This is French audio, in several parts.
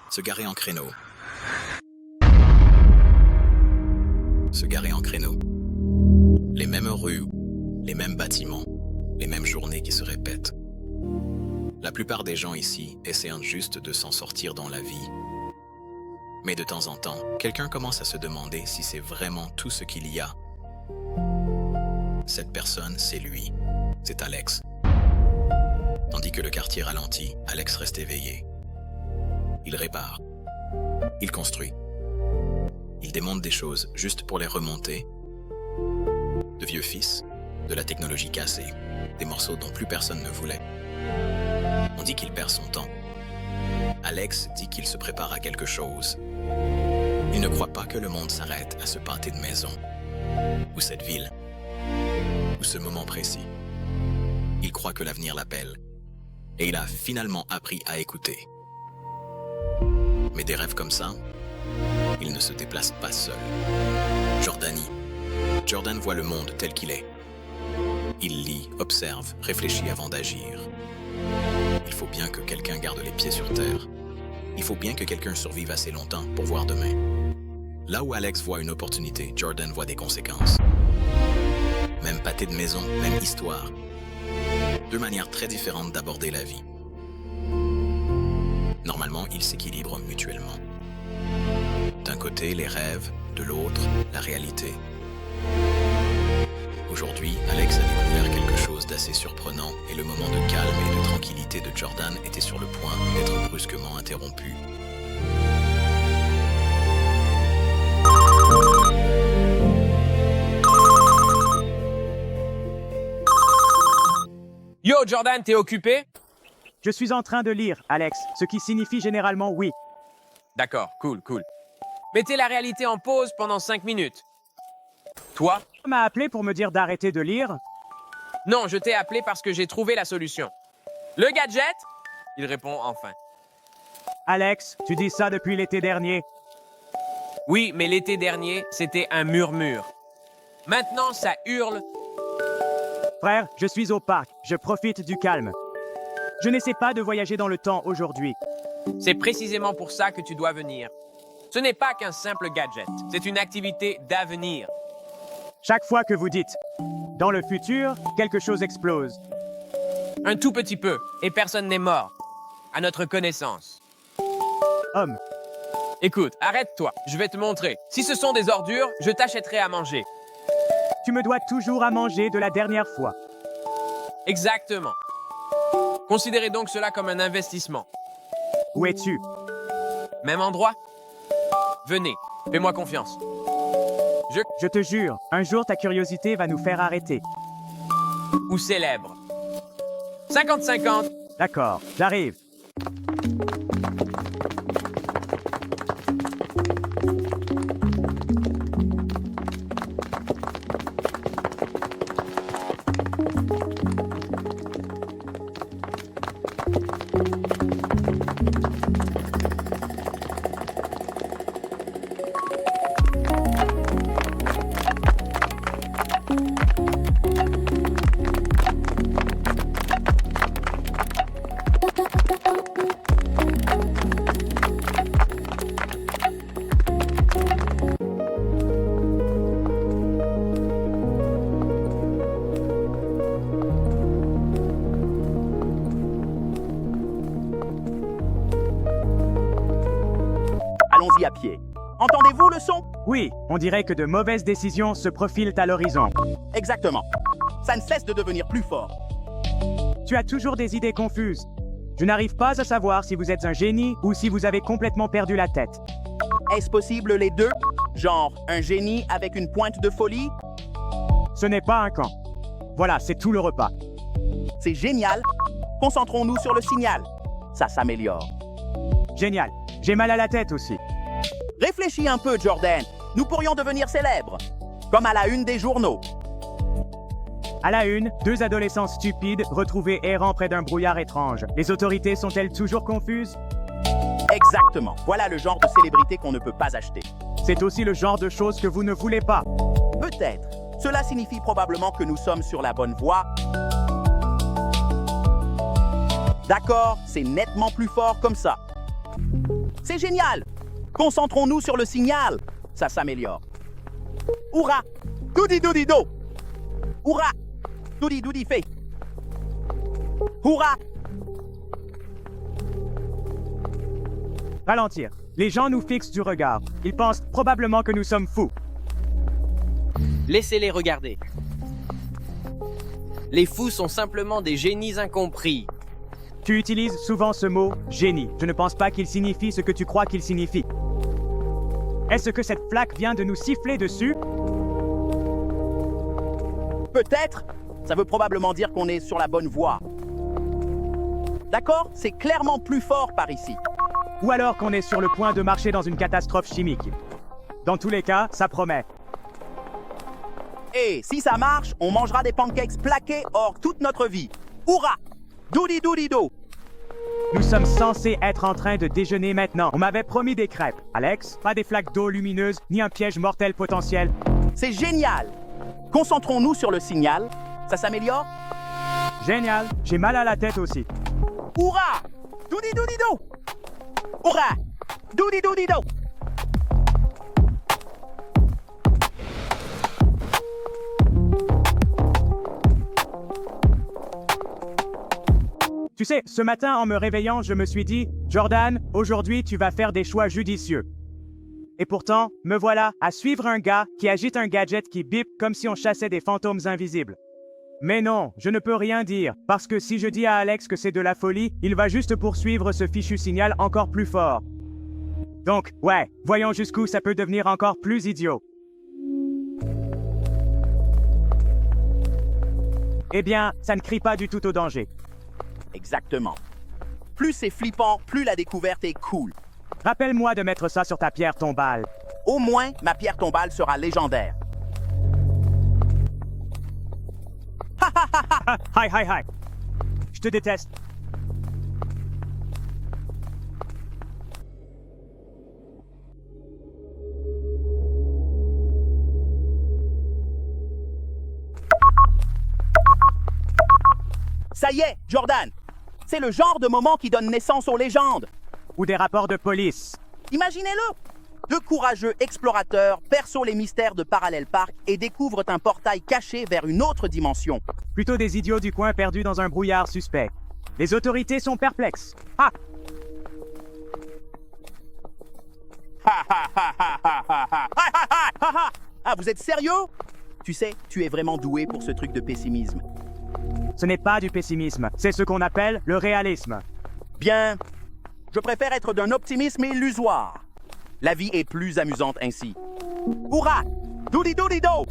Se garer en créneau. Se garer en créneau. Les mêmes rues, les mêmes bâtiments, les mêmes journées qui se répètent. La plupart des gens ici essaient juste de s'en sortir dans la vie. Mais de temps en temps, quelqu'un commence à se demander si c'est vraiment tout ce qu'il y a. Cette personne, c'est lui. C'est Alex. Tandis que le quartier ralentit, Alex reste éveillé. Il répare. Il construit. Il démonte des choses juste pour les remonter. De vieux fils, de la technologie cassée, des morceaux dont plus personne ne voulait. On dit qu'il perd son temps. Alex dit qu'il se prépare à quelque chose. Il ne croit pas que le monde s'arrête à ce pâté de maison, ou cette ville, ou ce moment précis. Il croit que l'avenir l'appelle, et il a finalement appris à écouter. Mais des rêves comme ça, il ne se déplace pas seul. Jordan voit le monde tel qu'il est. Il lit, observe, réfléchit avant d'agir. Il faut bien que quelqu'un garde les pieds sur terre. Il faut bien que quelqu'un survive assez longtemps pour voir demain. Là où Alex voit une opportunité, Jordan voit des conséquences. Même pâté de maison, même histoire. Deux manières très différentes d'aborder la vie. Normalement, ils s'équilibrent mutuellement. D'un côté, les rêves, de l'autre, la réalité. Aujourd'hui, Alex a découvert quelque chose d'assez surprenant et le moment de calme et de tranquillité de Jordan était sur le point d'être brusquement interrompu. Yo, Jordan, t'es occupé? Je suis en train de lire, Alex, ce qui signifie généralement oui. D'accord, cool. Mettez la réalité en pause pendant 5 minutes. Toi? Tu m'as appelé pour me dire d'arrêter de lire? Non, je t'ai appelé parce que j'ai trouvé la solution. Le gadget? Il répond enfin. Alex, tu dis ça depuis l'été dernier. Oui, mais l'été dernier, c'était un murmure. Maintenant, ça hurle. Frère, je suis au parc, je profite du calme. Je n'essaie pas de voyager dans le temps aujourd'hui. C'est précisément pour ça que tu dois venir. Ce n'est pas qu'un simple gadget, c'est une activité d'avenir. Chaque fois que vous dites « dans le futur, quelque chose explose », Un tout petit peu, et personne n'est mort. À notre connaissance. homme, Écoute, arrête-toi, je vais te montrer. Si ce sont des ordures, je t'achèterai à manger. tu me dois toujours à manger de la dernière fois. Exactement. Considérez donc cela comme un investissement. Où es-tu? Même endroit? Venez, fais-moi confiance. Je te jure, un jour ta curiosité va nous faire arrêter. Ou célèbre. 50-50. D'accord, j'arrive. Allons-y à pied. Entendez-vous le son? Oui, on dirait que de mauvaises décisions se profilent à l'horizon. Exactement. Ça ne cesse de devenir plus fort. Tu as toujours des idées confuses. Je n'arrive pas à savoir si vous êtes un génie ou si vous avez complètement perdu la tête. Est-ce possible les deux? Genre, un génie avec une pointe de folie? Ce n'est pas un camp. Voilà, c'est tout le repas. C'est génial. Concentrons-nous sur le signal. Ça s'améliore. Génial. J'ai mal à la tête aussi. Réfléchis un peu, Jordan. Nous pourrions devenir célèbres. Comme à la une des journaux. À la une, 2 adolescents stupides retrouvés errant près d'un brouillard étrange. Les autorités sont-elles toujours confuses? Exactement. Voilà le genre de célébrité qu'on ne peut pas acheter. C'est aussi le genre de choses que vous ne voulez pas. Peut-être. Cela signifie probablement que nous sommes sur la bonne voie. D'accord, c'est nettement plus fort comme ça. C'est génial! Concentrons-nous sur le signal. Ça s'améliore. Hourra! Doudi doudi do! Hourra! Doudi doudi fait! Hourra! Ralentir. Les gens nous fixent du regard. Ils pensent probablement que nous sommes fous. Laissez-les regarder. Les fous sont simplement des génies incompris. Tu utilises souvent ce mot « génie ». Je ne pense pas qu'il signifie ce que tu crois qu'il signifie. Est-ce que cette flaque vient de nous siffler dessus? Peut-être. Ça veut probablement dire qu'on est sur la bonne voie. D'accord? C'est clairement plus fort par ici. Ou alors qu'on est sur le point de marcher dans une catastrophe chimique. Dans tous les cas, ça promet. Et si ça marche, on mangera des pancakes plaqués hors toute notre vie. Hourra! Doudi doudi do! Nous sommes censés être en train de déjeuner maintenant. On m'avait promis des crêpes. Alex, pas des flaques d'eau lumineuses, ni un piège mortel potentiel. C'est génial! Concentrons-nous sur le signal. Ça s'améliore? Génial, j'ai mal à la tête aussi. Hourra! Doudi doudi do! Hourra! Doudi doudi do! Tu sais, ce matin, en me réveillant, je me suis dit, Jordan, aujourd'hui, tu vas faire des choix judicieux. Et pourtant, me voilà à suivre un gars qui agite un gadget qui bip comme si on chassait des fantômes invisibles. Mais non, je ne peux rien dire, parce que si je dis à Alex que c'est de la folie, il va juste poursuivre ce fichu signal encore plus fort. Donc, ouais, voyons jusqu'où ça peut devenir encore plus idiot. Eh bien, ça ne crie pas du tout au danger. Exactement. Plus c'est flippant, plus la découverte est cool. Rappelle-moi de mettre ça sur ta pierre tombale. Au moins, ma pierre tombale sera légendaire. Hi, hi, hi. Je te déteste. Ça y est, Jordan! C'est le genre de moment qui donne naissance aux légendes. Ou des rapports de police. Imaginez-le! Deux courageux explorateurs perçent les mystères de Parallel Park et découvrent un portail caché vers une autre dimension. Plutôt des idiots du coin perdus dans un brouillard suspect. Les autorités sont perplexes. Ah! Ah, vous êtes sérieux? Tu sais, tu es vraiment doué pour ce truc de pessimisme. Ce n'est pas du pessimisme, c'est ce qu'on appelle le réalisme. Bien, je préfère être d'un optimisme illusoire. La vie est plus amusante ainsi. Hourra! Doudi doudi do!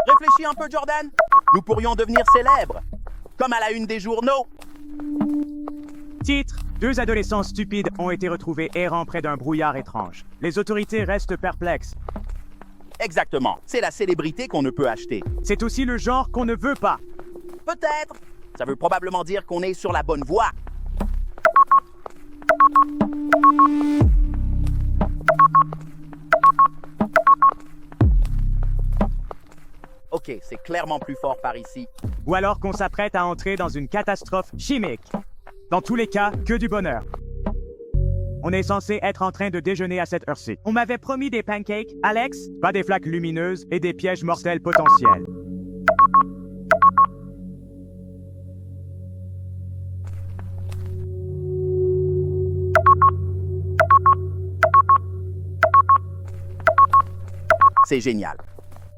Réfléchis un peu, Jordan. Nous pourrions devenir célèbres, comme à la une des journaux. Titre: Deux adolescents stupides ont été retrouvés errant près d'un brouillard étrange. Les autorités restent perplexes. Exactement. C'est la célébrité qu'on ne peut acheter. C'est aussi le genre qu'on ne veut pas. Peut-être. Ça veut probablement dire qu'on est sur la bonne voie. Ok, c'est clairement plus fort par ici. Ou alors qu'on s'apprête à entrer dans une catastrophe chimique. Dans tous les cas, que du bonheur. On est censé être en train de déjeuner à cette heure-ci. On m'avait promis des pancakes, Alex, pas des flaques lumineuses et des pièges mortels potentiels. C'est génial.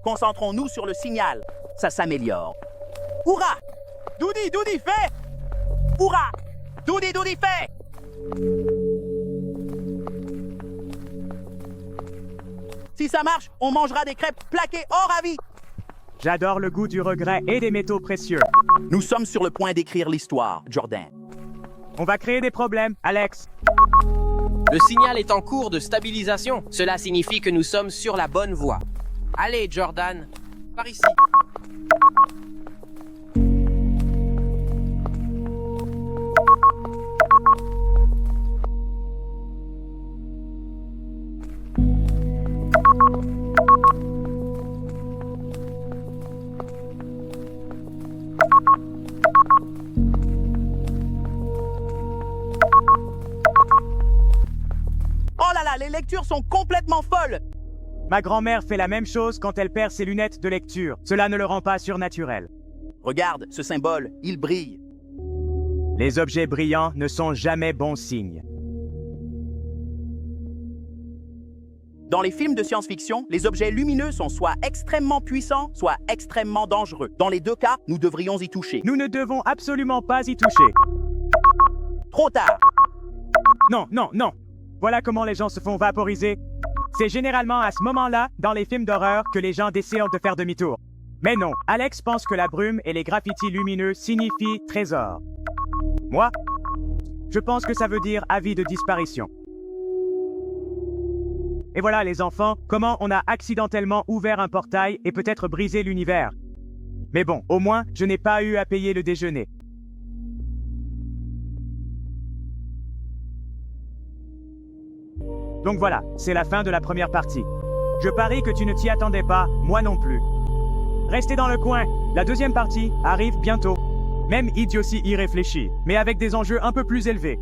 Concentrons-nous sur le signal. Ça s'améliore. Hourra! Doudi doudi fait! Hourra! Doudi doudi fait! Si ça marche, on mangera des crêpes plaquées hors avis. J'adore le goût du regret et des métaux précieux. Nous sommes sur le point d'écrire l'histoire, Jordan. On va créer des problèmes, Alex. Le signal est en cours de stabilisation. Cela signifie que nous sommes sur la bonne voie. Allez, Jordan, par ici. les lectures sont complètement folles. Ma grand-mère fait la même chose quand elle perd ses lunettes de lecture. Cela ne le rend pas surnaturel. Regarde, ce symbole, il brille. Les objets brillants ne sont jamais bons signes. Dans les films de science-fiction, les objets lumineux sont soit extrêmement puissants, soit extrêmement dangereux. Dans les deux cas, nous devrions y toucher. Nous ne devons absolument pas y toucher. Trop tard. Non, non, non. Voilà comment les gens se font vaporiser. C'est généralement à ce moment-là, dans les films d'horreur, que les gens décident de faire demi-tour. Mais non, Alex pense que la brume et les graffitis lumineux signifient trésor. Moi, je pense que ça veut dire avis de disparition. Et voilà les enfants, comment on a accidentellement ouvert un portail et peut-être brisé l'univers. Mais bon, au moins, je n'ai pas eu à payer le déjeuner. Donc voilà, c'est la fin de la première partie. Je parie que tu ne t'y attendais pas, moi non plus. Restez dans le coin, la deuxième partie arrive bientôt. Même idiotie y réfléchit, mais avec des enjeux un peu plus élevés.